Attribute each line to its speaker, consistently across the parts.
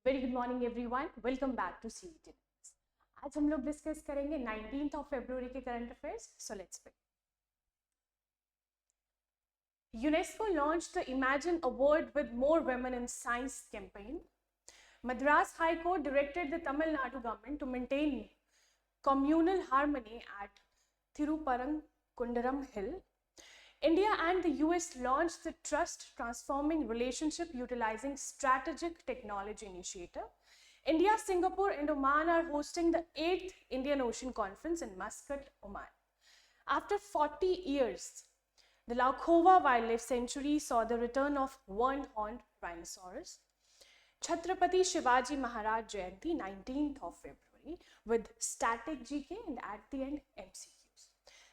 Speaker 1: Very good morning everyone, welcome back to CET. आज हम लोग डिस्कस करेंगे 19th ऑफ फरवरी के current affairs. So let's begin. UNESCO launched the Imagine Award with More Women in Science campaign. Madras High Court directed the Tamil Nadu government to maintain communal harmony at Thiruparankundaram Hill. India and the US launched the Trust Transforming Relationship Utilizing Strategic Technology Initiative. India, Singapore, and Oman are hosting the 8th Indian Ocean Conference in Muscat, Oman. After 40 years, the Laukova Wildlife Sanctuary saw the return of one-horned rhinoceros. Chhatrapati Shivaji Maharaj Jayanti, 19th of February, with static GK and at the end MCQs.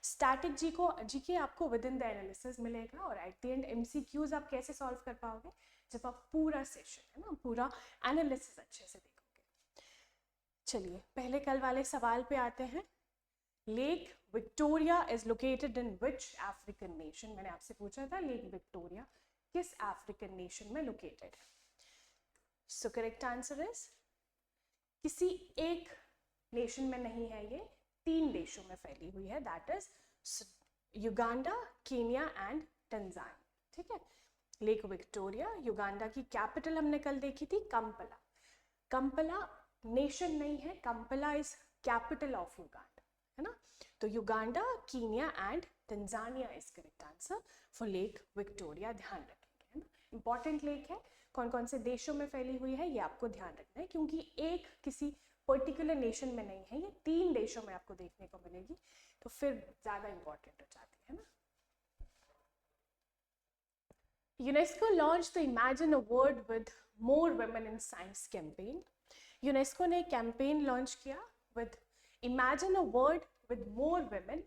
Speaker 1: Static GK आपको with in the analysis मिलेगा और at the end MCQs आप कैसे solve कर पाओगे जब आप पूरा सेशन है ना पूरा एनालिसिस अच्छे से देखोगे। चलिए पहले कल वाले सवाल पे आते हैं। Lake Victoria is located in which African nation. मैंने आपसे पूछा था लेक विक्टोरिया किस अफ्रीकन नेशन में लोकेटेड है। सो करेक्ट आंसर इज किसी एक नेशन में नहीं है, ये 3 देशों में फैली हुई है, that is Uganda, Kenya and Tanzania. ठीक है, लेक विक्टोरिया। युगांडा की कैपिटल हमने कल देखी थी कंपला। कंपला नेशन नहीं है, Kampala is capital of Uganda, है ना। तो Uganda, Kenya and Tanzania is correct answer for lake Victoria. ध्यान रखेंगे, है ना, इंपॉर्टेंट लेक है। कौन कौन से देशों में फैली हुई है ये आपको ध्यान रखना है, क्योंकि एक किसी पर्टिकुलर नेशन में नहीं है, ये 3 देशों में आपको देखने को मिलेगी, तो फिर ज्यादा इंपॉर्टेंट हो जाती है ना। UNESCO launch the imagine award with more women in science campaign. UNESCO ने कैंपेन लॉन्च किया with imagine award with more women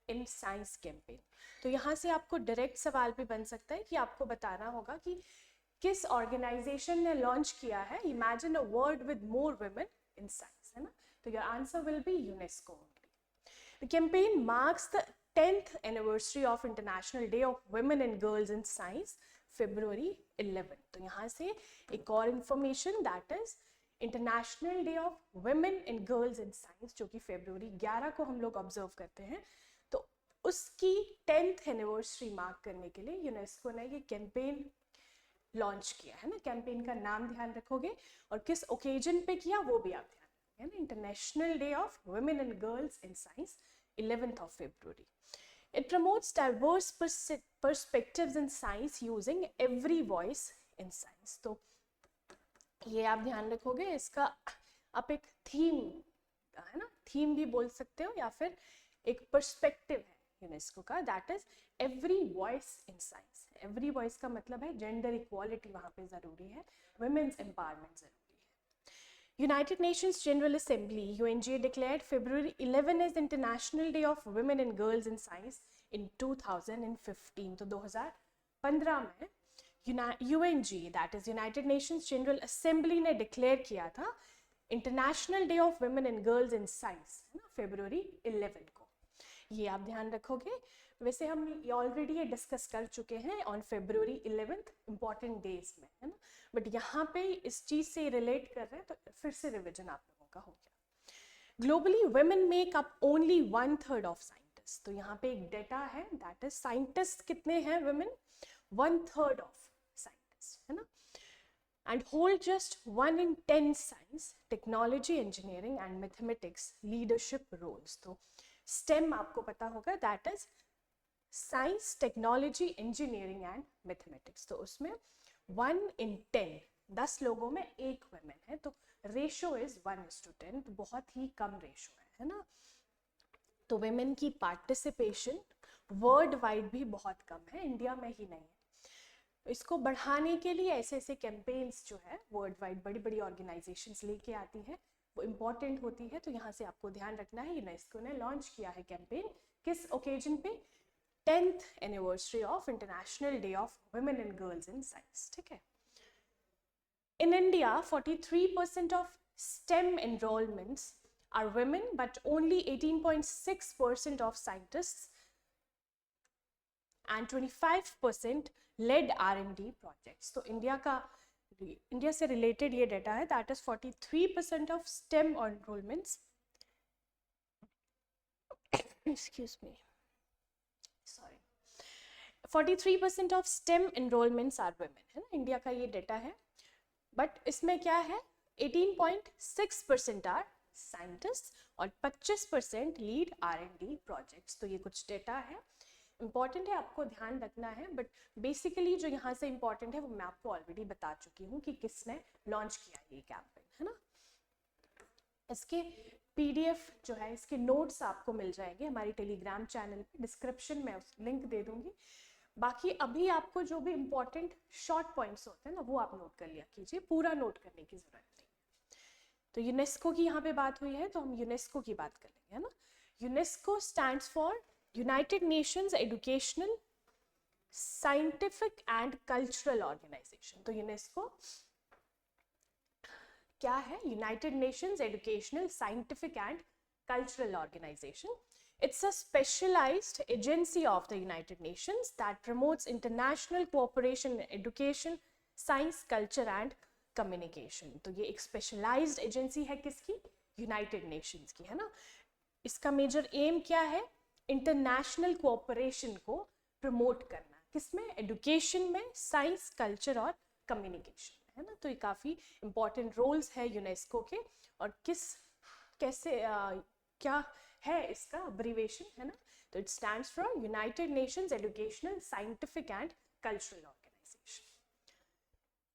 Speaker 1: in science campaign. तो यहाँ से आपको डायरेक्ट सवाल भी बन सकता है कि आपको बताना होगा कि किस ऑर्गेनाइजेशन ने लॉन्च किया है imagine award with more women in science, है ना। तो your answer will be UNESCO only. The campaign marks the 10th anniversary of International Day of Women and Girls in Science, February 11. तो यहाँ से एक और information that is International Day of Women and Girls in Science, जो कि February 11 को हम लोग observe करते हैं। तो उसकी 10th anniversary mark करने के लिए यूनेस्को ने ये campaign लॉन्च किया है ना। कैंपेन का नाम ध्यान रखोगे और किस ओकेजन पे किया वो भी आप ध्यान रखोगे ना। International day of women and girls in science, 11th of February. It promotes diverse perspectives in science using every voice in science. तो ये आप ध्यान रखोगे, इसका आप एक थीम है ना, थीम भी बोल सकते हो या फिर एक पर्सपेक्टिव है यूनेस्को का, that is every voice in science. Every voice का मतलब है जेंडर इक्वालिटी वहाँ पे ज़रूरी है, वुमेन्स एम्पावरमेंट ज़रूरी है। United Nations general assembly UNGA declared February 11 as International Day of Women and Girls in Science in 2015। तो 2015 में UNGA that is United Nations general assembly ने डिक्लेयर किया था international day of women and girls in science, है ना, February 11 को। ये आप ध्यान रखोगे। वैसे हम ऑलरेडी ये डिस्कस कर चुके हैं on February 11th important days में, है ना, बट यहाँ पे इस चीज से रिलेट कर रहे हैं तो फिर से रिविजन आप लोगों का हो गया। Globally women make up only 1/3 of scientist. तो यहाँ पे एक डेटा है दैट इज साइंटिस्ट कितने हैं वुमेन, 1/3 ऑफ साइंटिस्ट, है ना, and hold just 1 in 10 science, technology, engineering and mathematics leadership roles. तो STEM आपको पता होगा, that is science, technology, engineering and mathematics. तो उसमें 1 in 10, 10 लोगों में एक वुमेन है, तो रेशो इज 1:10, तो बहुत ही कम रेशो है ना। तो वुमेन की पार्टिसिपेशन वर्ल्ड वाइड भी बहुत कम है, इंडिया में ही नहीं है। इसको बढ़ाने के लिए ऐसे ऐसे कैंपेन्स जो है वर्ल्ड वाइड बड़ी बड़ी ऑर्गेनाइजेशंस लेके आती हैं, वो इम्पॉर्टेंट होती है। तो यहाँ से आपको ध्यान रखना है यूनेस्को ने लॉन्च किया है कैंपेन किस ओकेजन पे, 10th anniversary of international day of women and girls in science. ठीक है। In India 43% of STEM enrollments are women, but only 18.6% of scientists and 25% led R&D projects. तो इंडिया का India से related ये data है, that is 43% of STEM enrolments, excuse me, sorry, 43% of STEM enrolments are women, है ना, India का ये data है। बट इसमें क्या है, 18.6% आर साइंटिस्ट और 25% लीड R&D प्रोजेक्ट्स। तो ये कुछ डेटा है, इंपॉर्टेंट है, आपको ध्यान रखना है। बट बेसिकली जो यहाँ से इंपॉर्टेंट है वो मैं आपको ऑलरेडी बता चुकी हूँ कि किसने लॉन्च किया ये कैंपेन, है ना। इसके PDF जो है, इसके नोट्स आपको मिल जाएंगे हमारी टेलीग्राम चैनल पे, डिस्क्रिप्शन में उस लिंक दे दूंगी। बाकी अभी आपको जो भी इंपॉर्टेंट शॉर्ट पॉइंट्स होते हैं ना, वो आप नोट कर लिया कीजिए, पूरा नोट करने की जरूरत नहीं। तो यूनेस्को की यहाँ पे बात हुई है, तो हम यूनेस्को की बात कर लेंगे, है ना। UNESCO stands for United Nations Educational, Scientific and Cultural Organization. तो यूनेस्को क्या है, United Nations Educational, Scientific and Cultural Organization. It's a specialized agency of the United Nations that promotes international cooperation in education, science, culture and communication. तो ये एक specialized agency है किसकी, United Nations की, है ना। इसका मेजर एम क्या है, इंटरनेशनल कोऑपरेशन को प्रमोट करना, किसमें, एजुकेशन में, साइंस, कल्चर और कम्युनिकेशन, है ना। तो ये काफ़ी इंपॉर्टेंट रोल्स है यूनेस्को के, और कैसे क्या है इसका अब्रीवेशन, है ना। तो it stands for United Nations Educational, Scientific and Cultural Organization.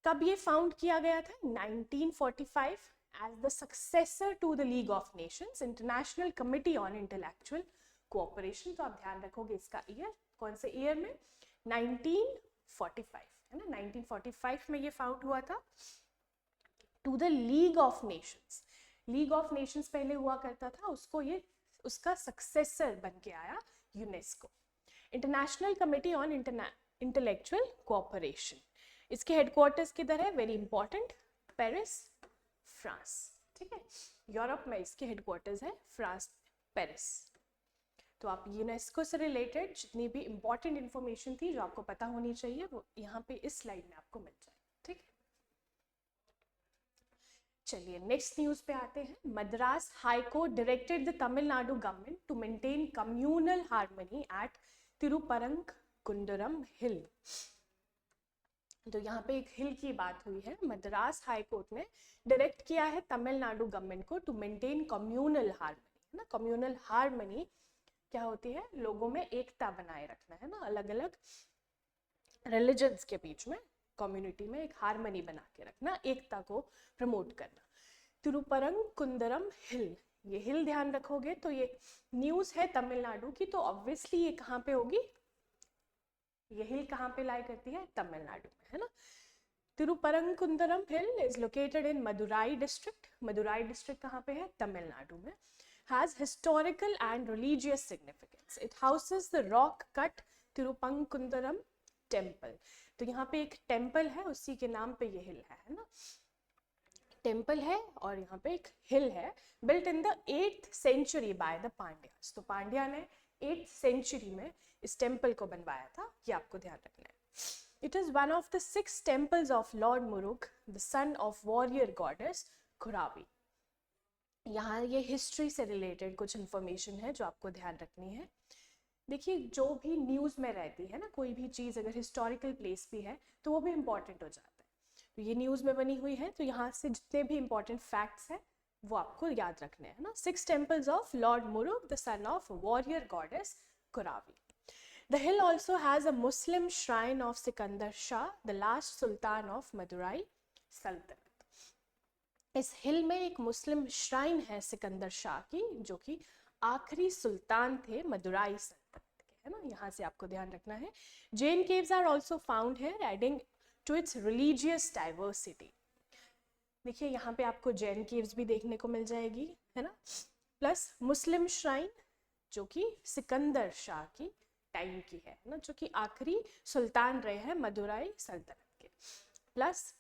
Speaker 1: कब ये फाउंड किया गया था, 1945, as the successor to the League of Nations, International Committee on Intellectual Cooperation. तो आप ध्यान रखोगे इसका ईयर, कौन से ईयर में, 1945, है ना, 1945 में ये फाउंड हुआ था, to the League of Nations. League of Nations पहले हुआ करता था, उसको ये उसका सक्सेसर बन के आया UNESCO, international Committee on Intellectual cooperation. इसके हेडक्वार्टर्स किधर है, वेरी इंपॉर्टेंट, पेरिस, फ्रांस, ठीक है। यूरोप में इसके हेडक्वार्टर्स है फ्रांस, पेरिस। तो आप यूनेस्को से रिलेटेड जितनी भी इंपॉर्टेंट इंफॉर्मेशन थी जो आपको पता होनी चाहिए, वो यहाँ पे इस स्लाइड में आपको मिल जाए, ठीक है। चलिए नेक्स्ट न्यूज पे आते हैं। Madras high court directed the Tamil Nadu government to maintain communal harmony at Thiruparankundram hill. तो यहाँ पे एक हिल की बात हुई है, मद्रास हाई कोर्ट ने डायरेक्ट किया है तमिलनाडु गवर्नमेंट को टू मेंटेन कम्युनल हार्मनी, है ना। कम्युनल हार्मनी क्या होती है, लोगों में एकता बनाए रखना, है ना, अलग अलग रिलीजन्स के बीच में, कम्युनिटी में एक हार्मनी बना के रखना, एकता को प्रमोट करना। तिरुपरंकुंदरम हिल, ये हिल ध्यान रखोगे तो ये न्यूज है तमिलनाडु की, तो ऑब्वियसली ये कहाँ पे होगी, ये हिल कहाँ पे लाई करती है, तमिलनाडु में, है ना। Thiruparankundram hill is located in Madurai district. Madurai district कहाँ पे है, तमिलनाडु में। Has historical and religious significance. It houses the rock cut Thiruparankundram temple. तो यहाँ पे एक टेम्पल है, उसी के नाम पे ये हिल है ना, टेम्पल है और यहाँ पे एक हिल है, built in the 8th century by the Pandyas. तो पांड्या ने 8th century में इस टेम्पल को बनवाया था, ये आपको ध्यान रखना है। It is one of the 6 temples of Lord Murug, the son of warrior goddess Khuravi। यहाँ ये हिस्ट्री से रिलेटेड कुछ इन्फॉर्मेशन है जो आपको ध्यान रखनी है। देखिए जो भी न्यूज़ में रहती है ना, कोई भी चीज़ अगर हिस्टोरिकल प्लेस भी है तो वो भी इम्पॉर्टेंट हो जाता है। तो ये न्यूज़ में बनी हुई है, तो यहाँ से जितने भी इम्पॉर्टेंट फैक्ट्स हैं वो आपको याद रखने हैं ना। 6 temples of Lord Murug, the son of warrior goddess Khuravi. The hill also has a Muslim shrine of Sikandar Shah, the last Sultan of Madurai Sultanate. इस हिल में एक मुस्लिम श्राइन है सिकंदर शाह की, जो कि आखिरी सुल्तान थे मदुराई सल्तनत के, है ना। यहाँ से आपको ध्यान रखना है। Jain caves are also found here, adding to its religious diversity. देखिए यहाँ पे आपको जैन केव्स भी देखने को मिल जाएगी, है ना, प्लस मुस्लिम श्राइन जो कि सिकंदर शाह की टाइम की है ना, जो कि आखिरी सुल्तान रहे हैं मदुराई सल्तनत के, प्लस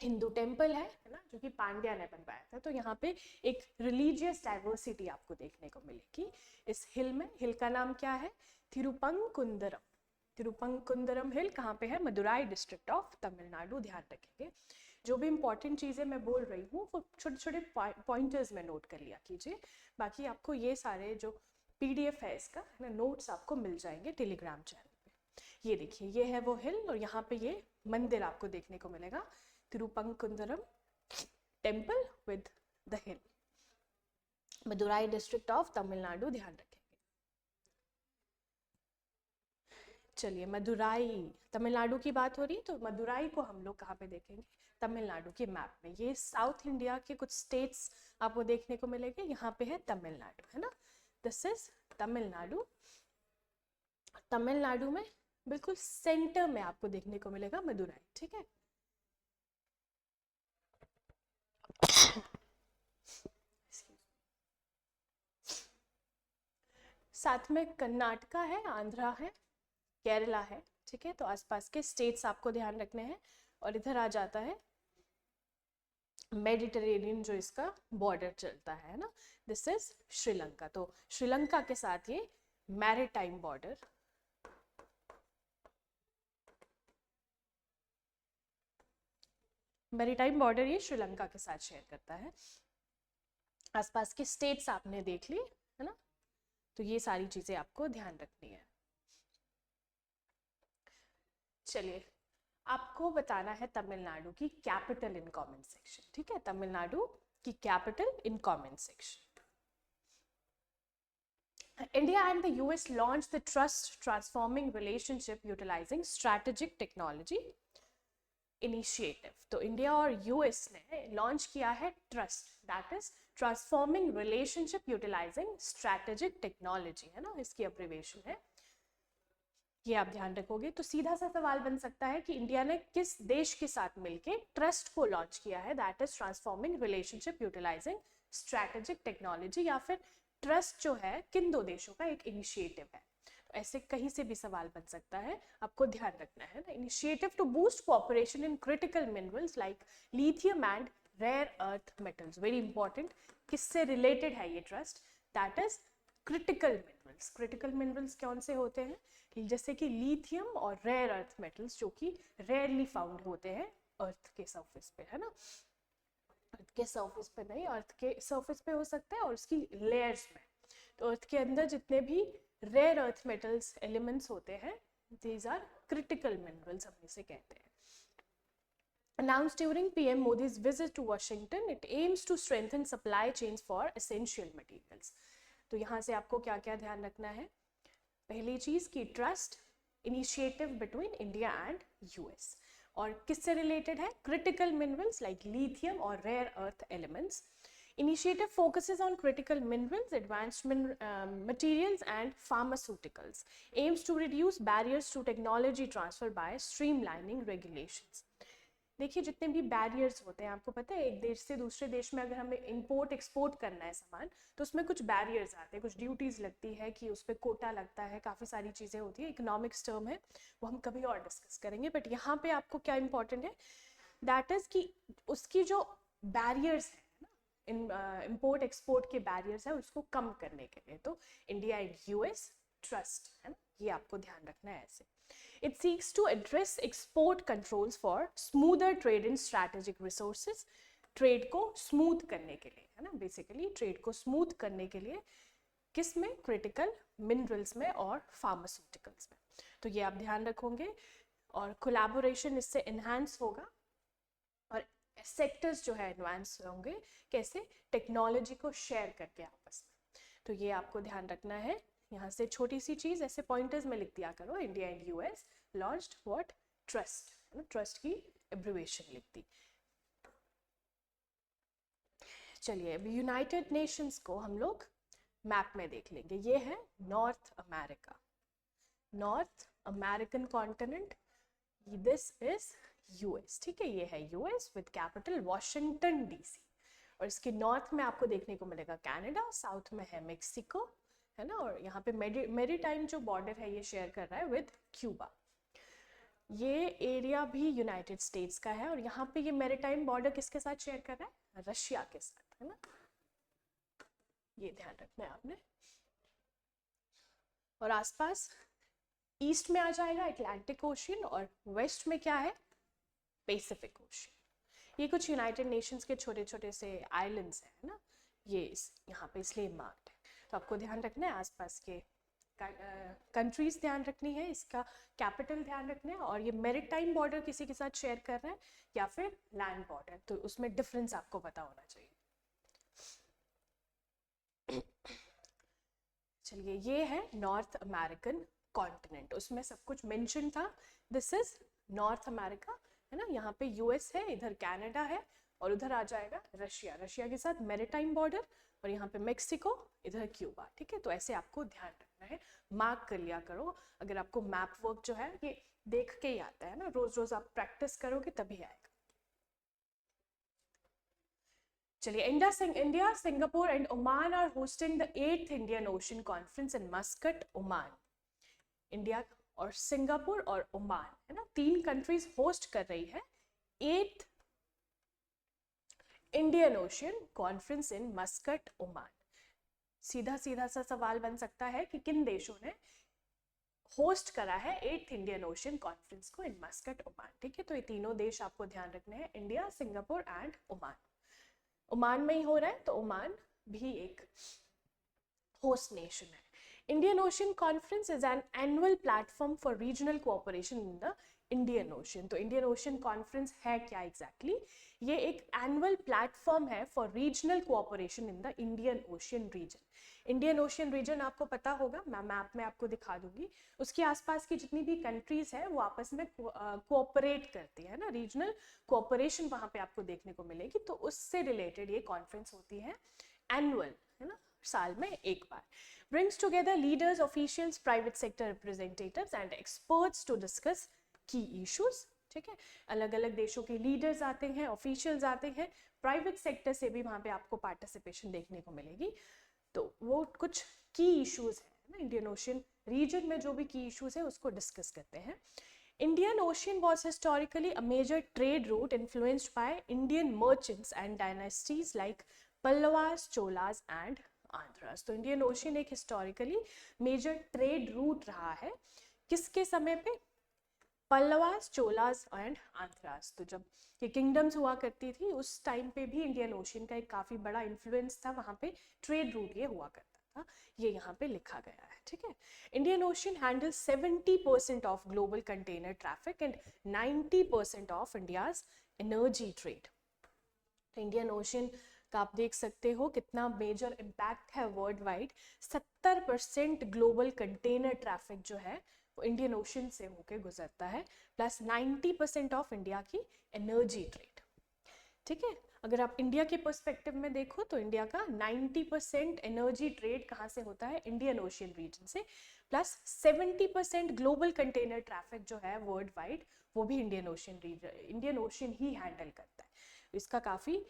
Speaker 1: हिंदू टेम्पल है ना, जो कि पांड्या ने बनवाया था। तो यहाँ पे एक रिलीजियस डाइवर्सिटी आपको देखने को मिलेगी इस हिल में। हिल का नाम क्या है, तिरुपरंकुंदरम, तिरुपंकुंदरम हिल कहाँ पे है? Madurai district of Tamil Nadu. ध्यान रखेंगे, जो भी इंपॉर्टेंट चीज़ें मैं बोल रही हूँ वो छोटे छोटे पॉइंटर्स में नोट कर लिया कीजिए। बाकी आपको ये सारे जो PDF है इसका है ना, नोट्स आपको मिल जाएंगे टेलीग्राम चैनल पे। ये देखिए, ये है वो हिल और यहाँ पे ये मंदिर आपको देखने को मिलेगा, Thiruparankundram temple with the hill, Madurai district of Tamil Nadu. ध्यान रखेंगे। चलिए, मदुराई तमिलनाडु की बात हो रही है तो मदुराई को हम लोग कहाँ पे देखेंगे? तमिलनाडु के मैप में। ये साउथ इंडिया के कुछ स्टेट्स आपको देखने को मिलेंगे, यहाँ पे है तमिलनाडु, है ना। This is Tamil Nadu. तमिलनाडु में बिल्कुल सेंटर में आपको देखने को मिलेगा मदुराई, ठीक है। साथ में कर्नाटका है, आंध्रा है, केरला है, ठीक है। तो आसपास के स्टेट्स आपको ध्यान रखने हैं। और इधर आ जाता है मेडिटेरेनियन जो इसका बॉर्डर चलता है ना, दिस इज श्रीलंका। तो श्रीलंका के साथ ये मैरीटाइम बॉर्डर, मैरीटाइम बॉर्डर ये श्रीलंका के साथ शेयर करता है। आसपास के स्टेट्स आपने देख ली, है ना। तो ये सारी चीजें आपको ध्यान रखनी है। चलिए, आपको बताना है तमिलनाडु की कैपिटल इन कमेंट सेक्शन, ठीक है। तमिलनाडु की capital in comment section. India and the US launched the Trust Transforming Relationship Utilizing Strategic Technology Initiative. तो इंडिया और US ने लॉन्च किया है TRUST, that is transforming relationship utilising strategic technology, है ना, इसकी अब्रिविएशन है। ये आप ध्यान रखोगे तो सीधा सा सवाल बन सकता है कि इंडिया ने किस देश के साथ मिलके ट्रस्ट को लॉन्च किया है, that is transforming relationship utilising strategic technology, या फिर ट्रस्ट जो है किन दो देशों का एक इनिशिएटिव है। तो ऐसे कहीं से भी सवाल बन सकता है, आपको ध्यान रखना है ना। Initiative to boost cooperation in critical minerals like lithium and rare earth metals, very important. किससे रिलेटेड है ये TRUST? That is critical minerals. Critical minerals कौन से होते हैं? जैसे कि लिथियम और रेयर अर्थ मेटल्स, जो कि रेयरली फाउंड होते हैं अर्थ के सरफेस पे, है ना। अर्थ के सरफेस पे नहीं, अर्थ के सरफेस पे हो सकता है और उसकी लेयर्स में। तो अर्थ के अंदर जितने भी रेयर अर्थ मेटल्स एलिमेंट्स होते हैं, दीज आर क्रिटिकल मिनरल्स, हम इसे कहते हैं। Announced during PM Modi's visit to Washington, it aims to strengthen supply chains for essential materials. तो यहाँ से आपको क्या क्या ध्यान रखना है? पहली चीज की TRUST initiative between India and US, और किससे रिलेटेड है? क्रिटिकल मिनरल्स लाइक लिथियम और rare earth elements. Initiative focuses on critical minerals, advanced materials and pharmaceuticals. Aims to reduce barriers to technology transfer by streamlining regulations. देखिए, जितने भी barriers होते हैं, आपको पता है एक देश से दूसरे देश में अगर हमें इंपोर्ट एक्सपोर्ट करना है सामान, तो उसमें कुछ बैरियर्स आते हैं, कुछ ड्यूटीज लगती है, कि उस पर कोटा लगता है, काफ़ी सारी चीज़ें होती है। इकोनॉमिक्स टर्म है, वो हम कभी और डिस्कस करेंगे। बट यहाँ पे आपको क्या इंपॉर्टेंट है, दैट इज कि उसकी जो बैरियर्स है ना, इंपोर्ट एक्सपोर्ट के बैरियर्स है, उसको कम करने के लिए तो इंडिया एंड US ट्रस्ट, है ना, ये आपको ध्यान रखना है ऐसे। It seeks to address export controls for smoother trade in strategic resources. Trade को स्मूथ करने के लिए, है ना, बेसिकली ट्रेड को स्मूथ करने के लिए किस में? क्रिटिकल मिनरल्स में और फार्मास्यूटिकल्स में। तो ये आप ध्यान रखोगे, और कोलैबोरेशन इससे एनहांस होगा, और सेक्टर्स जो है एडवांस होंगे, कैसे? टेक्नोलॉजी को शेयर करके आपस में। तो ये आपको ध्यान रखना है। यहाँ से छोटी सी चीज ऐसे पॉइंटर्स में लिख दिया करो, India and US launched what? Trust, trust की एब्रिविएशन लिख दी। चलिए, अब यूनाइटेड नेशंस को हम लोग मैप में देख लेंगे। ये है north America, north American continent, this is US, ठीक है। ये है US with capital Washington DC, और इसके नॉर्थ में आपको देखने को मिलेगा कनाडा, साउथ में है मेक्सिको, है ना, और यहाँ पे मेरीटाइम जो बॉर्डर है ये शेयर कर रहा है विद क्यूबा। ये एरिया भी यूनाइटेड स्टेट्स का है, और यहाँ पे ये मेरीटाइम बॉर्डर किसके साथ शेयर कर रहा है? रशिया के साथ, है ना। ये ध्यान रखना है आपने। और आसपास ईस्ट में आ जाएगा अटलांटिक ओशियन और वेस्ट में क्या है, पैसिफिक ओशियन। ये कुछ यूनाइटेड नेशंस के छोटे छोटे से आइलैंड्स हैं ना, ये यहाँ पे इसलिए मार्क्ड है। तो आपको ध्यान रखना है आसपास के कंट्रीज ध्यान रखनी है, इसका कैपिटल ध्यान रखना है, और ये मैरीटाइम बॉर्डर किसी के साथ शेयर कर रहा है या फिर लैंड बॉर्डर, तो उसमें डिफरेंस आपको पता होना चाहिए। चलिए, ये है नॉर्थ अमेरिकन कॉन्टिनेंट, उसमें सब कुछ मेंशन था। दिस इज नॉर्थ अमेरिका, है ना। यहाँ पे यूएस है, इधर कनाडा है, और उधर आ जाएगा रशिया, रशिया के साथ मैरीटाइम बॉर्डर, और यहाँ पे मेक्सिको, इधर क्यूबा। ठीक है, तो ऐसे आपको ध्यान रखना है, मार्क कर लिया करो। अगर आपको मैप वर्क जो है ये देख के ही आता है ना, रोज रोज आप प्रैक्टिस करोगे तभी आएगा। चलिए, India, Singapore and Oman are hosting the 8th Indian Ocean Conference in Muscat, Oman. India और सिंगापुर और ओमान, है ना, 3 कंट्रीज होस्ट कर रही है 8th Indian Ocean Conference in Muscat, Oman. सीधा सीधा सा सवाल बन सकता है कि किन देशों ने होस्ट करा है 8th इंडियन ओशियन कॉन्फ्रेंस को इन मस्कट, ओमान। ठीक है, तो ये तीनों देश आपको ध्यान रखने हैं, India, Singapore and Oman. Oman में ही हो रहा है, तो ओमान भी एक होस्ट नेशन है। Indian Ocean Conference is an annual platform for regional cooperation in the Indian Ocean. तो इंडियन ओशियन कॉन्फ्रेंस है क्या एग्जैक्टली? ये एक एनुअल प्लेटफॉर्म है for regional cooperation in the Indian Ocean region. Indian Ocean region आपको पता होगा, मैं मैप में आपको दिखा दूंगी, उसके आसपास की जितनी भी कंट्रीज है वो आपस में कोऑपरेट करती है ना, रीजनल कोऑपरेशन वहां पे आपको देखने को मिलेगी। तो उससे रिलेटेड ये कॉन्फ्रेंस होती है, एनुअल, है ना, साल में एक बार। brings together leaders, officials, private sector representatives and experts to discuss key issues। ठीक है, अलग अलग देशों के लीडर्स आते हैं, ऑफिशियल्स आते हैं, प्राइवेट सेक्टर से भी वहाँ पे आपको पार्टिसिपेशन देखने को मिलेगी। तो वो कुछ की इश्यूज है ना, इंडियन ओशियन रीजन में जो भी की इश्यूज है उसको डिस्कस करते हैं। Indian Ocean was historically a major trade route influenced by Indian merchants and dynasties like Pallavas, Cholas and Andhras। तो इंडियन ओशियन एक हिस्टोरिकली मेजर ट्रेड रूट रहा है, किसके समय पे? पल्लवास, चोलास एंड आंध्रास। तो जब ये किंगडम्स हुआ करती थी उस टाइम पे भी इंडियन ओशियन का एक काफी बड़ा इन्फ्लुएंस था, वहां पे ट्रेड रूट ये हुआ करता था, ये यहाँ पे लिखा गया है। ठीक है, Indian ocean handles 70% of global container traffic and 90% of India's energy trade. तो इंडियन ओशियन का आप देख सकते हो कितना मेजर इम्पैक्ट है world wide. 70% global container traffic जो है वो इंडियन ओशियन से होके गुजरता है, प्लस 90% ऑफ इंडिया की एनर्जी ट्रेड। ठीक है, अगर आप इंडिया के पर्सपेक्टिव में देखो तो इंडिया का 90% एनर्जी ट्रेड कहाँ से होता है? इंडियन ओशियन रीजन से, प्लस 70% ग्लोबल कंटेनर ट्रैफिक जो है वर्ल्ड वाइड वो भी इंडियन ओशियन ही हैंडल करता है। इसका काफ़ी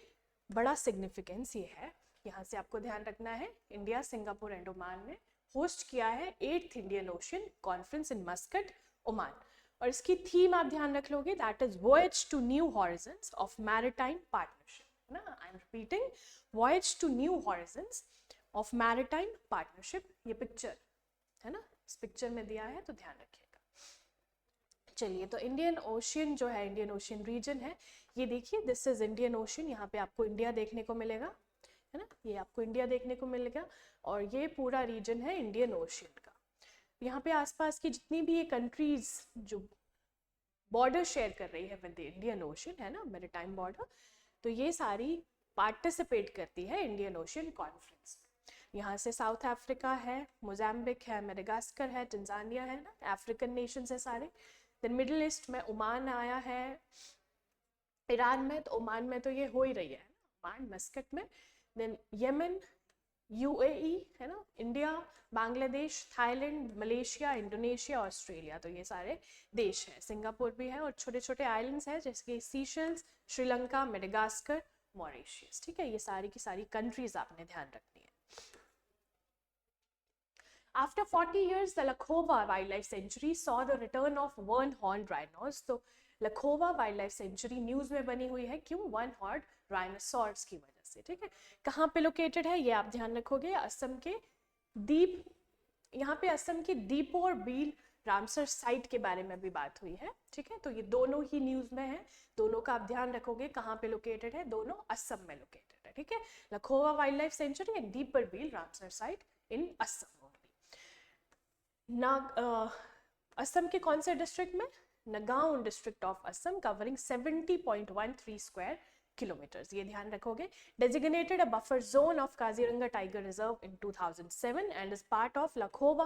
Speaker 1: बड़ा सिग्निफिकेंस ये है, यहाँ से आपको ध्यान रखना है। इंडिया, सिंगापुर एंड ओमान ने होस्ट किया है 8th Indian Ocean Conference in Muscat, Oman. और इसकी थीम आप ध्यान रख लोगे, that is voyage to new horizons of maritime partnership, है ना। I am repeating, voyage to new horizons of maritime partnership. ये पिक्चर है ना, इस पिक्चर में दिया है, तो ध्यान रखिएगा। चलिए, तो इंडियन ओशियन जो है, इंडियन ओशियन रीजन है, ये देखिए, दिस इज इंडियन ओशियन। यहाँ पे आपको इंडिया देखने को मिलेगा, है ना, ये आपको इंडिया देखने को मिलेगा, और ये पूरा रीजन है इंडियन ओशियन का। यहाँ पे आसपास की जितनी भी ये कंट्रीज जो बॉर्डर शेयर कर रही है विद इंडियन ओशियन, है ना, मैरीटाइम बॉर्डर, तो ये सारी पार्टिसिपेट करती है इंडियन ओशियन कॉन्फ्रेंस। यहाँ से साउथ अफ्रीका है, मोजाम्बिक है, मेडागास्कर है, टंजानिया है ना, अफ्रीकन नेशंस है सारे। देन मिडिल ईस्ट में ओमान आया है, ईरान में, तो ओमान में तो ये हो ही रही है, ओमान मस्कट में। देन यमन, यूएई, है ना, India, Bangladesh, Thailand, Malaysia, Indonesia, Australia, तो ये सारे देश हैं। सिंगापुर भी है, और छोटे छोटे आइलैंड्स हैं जैसे कि सीशेल्स, श्रीलंका, मेडागास्कर, मॉरिशस। ठीक है, ये सारी की सारी कंट्रीज आपने ध्यान रखनी है। After 40 years, the Lakhova Wildlife Sanctuary saw the return of one-horned rhinos। तो लखोवा वाइल्ड लाइफ सेंचुरी न्यूज में बनी हुई है, क्यों? वन हॉर्न राइनोसॉर्स की वजह से। ठीक है, कहाँ पे लोकेटेड है ये आप ध्यान रखोगे, असम के दीप, यहाँ पे असम के दीपोर बील रामसर साइट के बारे में भी बात हुई है, ठीक है। तो ये दोनों ही न्यूज में है, दोनों का आप ध्यान रखोगे। कहाँ पे लोकेटेड है? दोनों असम में लोकेटेड है, ठीक है। Laokhowa wildlife sanctuary and Deepor Beel Ramsar site in Assam only. Assam के कौन से डिस्ट्रिक्ट में? Nagaon district of Assam, covering 70.13 square kilometres, ये ध्यान रखोगे। Designated a buffer zone of Kaziranga Tiger Reserve in 2007 and is part of Lakhova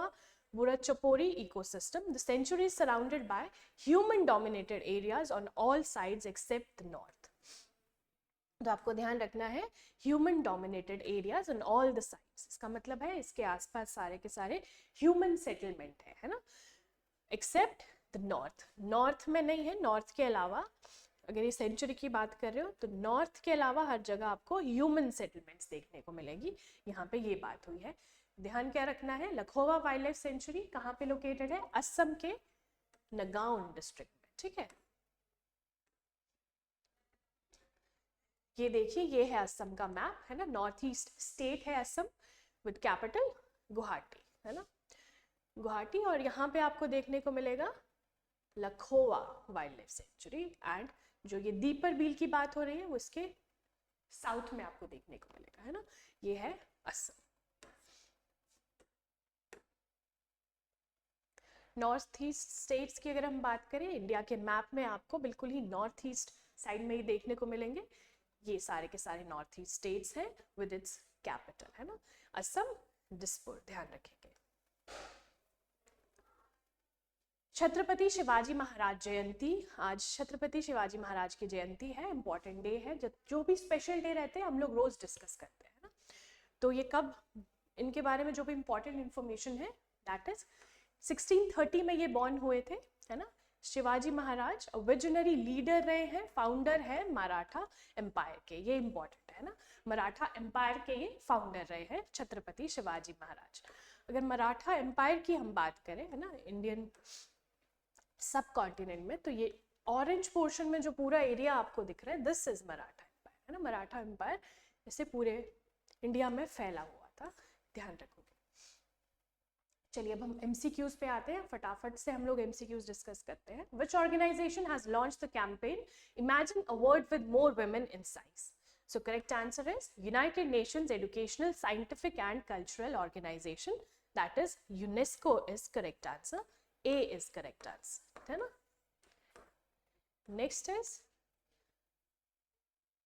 Speaker 1: Burachapori ecosystem. The sanctuary is surrounded by human-dominated areas on all sides except the north. तो आपको ध्यान रखना है human dominated areas on all the sides, इसका मतलब है इसके आसपास सारे के सारे ह्यूमन सेटलमेंट है ना, एक्सेप्ट द नॉर्थ। नॉर्थ में नहीं है, नॉर्थ के अलावा अगर ये सेंचुरी की बात कर रहे हो तो नॉर्थ के अलावा हर जगह आपको ह्यूमन सेटलमेंट्स देखने को मिलेगी, यहाँ पे ये बात हुई है। ध्यान क्या रखना है? लखोवा वाइल्ड लाइफ सेंचुरी कहाँ पे लोकेटेड है? असम के नगांव डिस्ट्रिक्ट में, ठीक है। ये देखिए, ये है असम का मैप, है ना। नॉर्थ ईस्ट स्टेट है असम विद कैपिटल गुवाहाटी, है ना, गुवाहाटी। और यहाँ पे आपको देखने को मिलेगा लखोवा वाइल्ड लाइफ सेंचुरी, एंड जो ये दीपरबील की बात हो रही है वो इसके साउथ में आपको देखने को मिलेगा, है ना। ये है असम। नॉर्थ ईस्ट स्टेट्स की अगर हम बात करें इंडिया के मैप में, आपको बिल्कुल ही नॉर्थ ईस्ट साइड में ही देखने को मिलेंगे। ये सारे के सारे नॉर्थ ईस्ट स्टेट्स हैं विद इट्स कैपिटल, है ना, असम, दिसपुर, ध्यान रखेंगे। छत्रपति शिवाजी महाराज जयंती, आज छत्रपति शिवाजी महाराज की जयंती है, इंपॉर्टेंट डे है। जो भी स्पेशल डे रहते हैं हम लोग रोज डिस्कस करते हैं ना, तो ये कब, इनके बारे में जो भी इंपॉर्टेंट इंफॉर्मेशन है दैट इज 1630 में ये बॉर्न हुए थे, है ना। शिवाजी महाराज विजनरी लीडर रहे हैं, फाउंडर है मराठा एम्पायर के, ये इंपॉर्टेंट है ना, मराठा एम्पायर के ये फाउंडर रहे हैं छत्रपति शिवाजी महाराज। अगर मराठा एम्पायर की हम बात करें, है ना, इंडियन सब कॉन्टिनेंट में, तो ये ऑरेंज पोर्शन में जो पूरा एरिया आपको दिख रहा है दिस इज मराठा एम्पायर, है ना। मराठा एम्पायर जैसे पूरे इंडिया में फैला हुआ था, ध्यान रखोगे। चलिए अब हम एमसीक्यूज पे आते हैं, फटाफट से हम लोग एमसीक्यूज डिस्कस करते हैं। Which organisation has launched the campaign imagine a world with more women in science? So correct answer is United Nations Educational, Scientific and Cultural Organization, that is UNESCO is correct answer. A is correct answer, है ना। Next is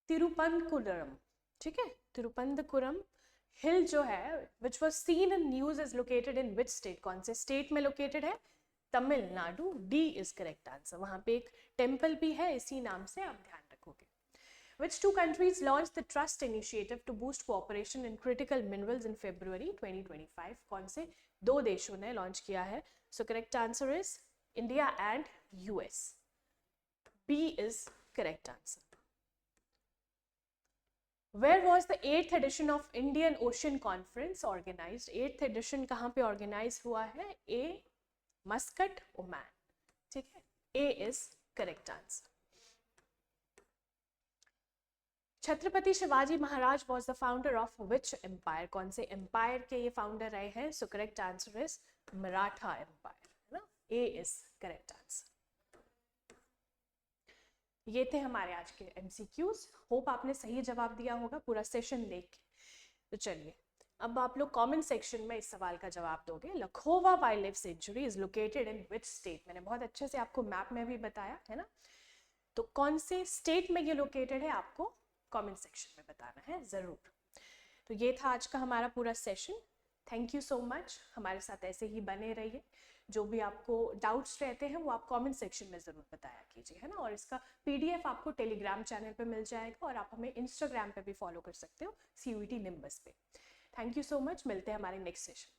Speaker 1: तिरुपनकुरम, ठीक है। तिरुपनकुरम हिल जो है which was seen in news is located in which state? कौन से state में located है? Tamil Nadu, D is correct answer। वहां पे एक टेम्पल भी है इसी नाम से, आप ध्यान रखोगे। Which two countries launched the Trust Initiative to boost cooperation in critical minerals in February 2025? कौन से दो देशों ने लॉन्च किया है? So correct answer is India and US. B is correct answer. Where was the 8th edition of Indian Ocean Conference organized? 8th edition कहाँ पे organize हुआ है? A, Muscat, Oman, ठीक है। A is correct answer. Chhatrapati Shivaji Maharaj was the founder of which empire? कौन से empire के ये founder रहे हैं? So correct answer is Maratha empire, है ना। A is correct answer. ये थे हमारे आज के MCQs। होप आपने सही जवाब दिया होगा पूरा सेशन देख के। तो चलिए अब आप लोग कमेंट सेक्शन में इस सवाल का जवाब दोगे। Laokhowa wildlife sanctuary is located in which state? मैंने बहुत अच्छे से आपको मैप में भी बताया है ना, तो कौन से स्टेट में ये लोकेटेड है आपको कमेंट सेक्शन में बताना है ज़रूर। तो ये था आज का हमारा पूरा session. Thank you so much, हमारे साथ ऐसे ही बने रहिए। जो भी आपको डाउट्स रहते हैं वो आप कमेंट सेक्शन में ज़रूर बताया कीजिए, है ना। और इसका PDF आपको टेलीग्राम चैनल पे मिल जाएगा और आप हमें इंस्टाग्राम पे भी फॉलो कर सकते हो CUET निम्बस पे। थैंक यू सो मच, मिलते हैं हमारे नेक्स्ट सेशन।